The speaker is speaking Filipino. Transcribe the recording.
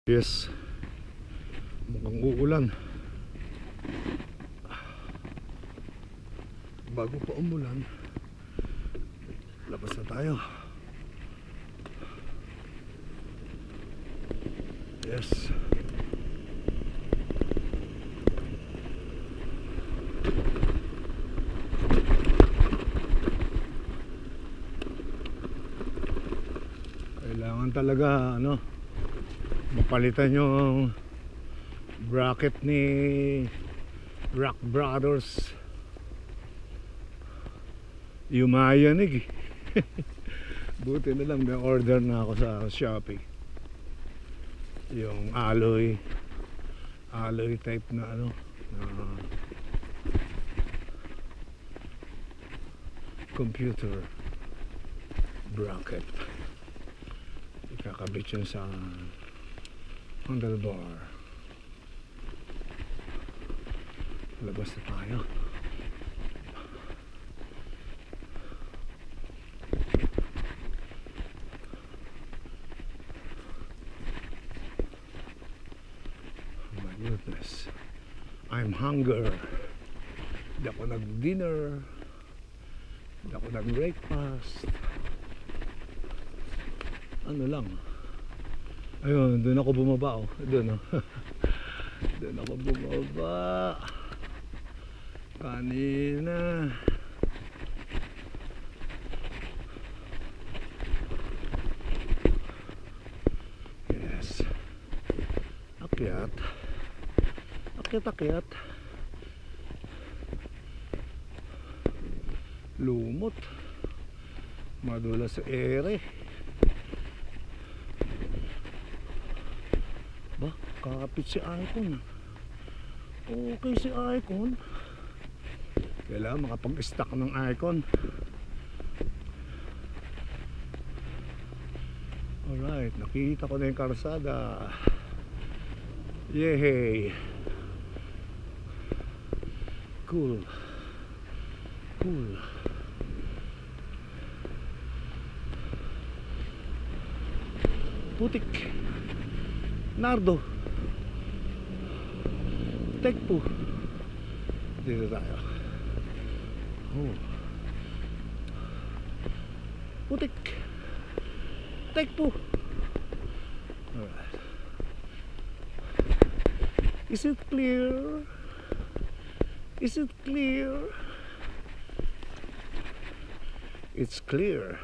Yes, mukhang uulan. Bago pa umulan, labas na tayo. Yes. Kailangan talaga mapalitan yung bracket ni Rock Brothers. Yumayanig buti na lang may order na ako sa Shopee, yung alloy type na na computer bracket. Ikakabit yun sa handlebar. Labas na tayo. Oh my goodness, I'm hunger. Hindi ako nag-dinner, hindi ako nag-breakfast. Ano lang, ayun, doon ako bumaba. Doon doon ako bumaba kanina. Yes, akyat. Lumot, madulas sa ere. Ba, kakapit si Icon. Okay si Icon. Kailangan makapag-stack ng Icon. Alright, nakita ko na yung karsada. Yay! Cool. Putik, Nardo, Tekpo. Dito tayo. Putik, Tekpo. Alright. Is it clear? Is it clear? It's clear.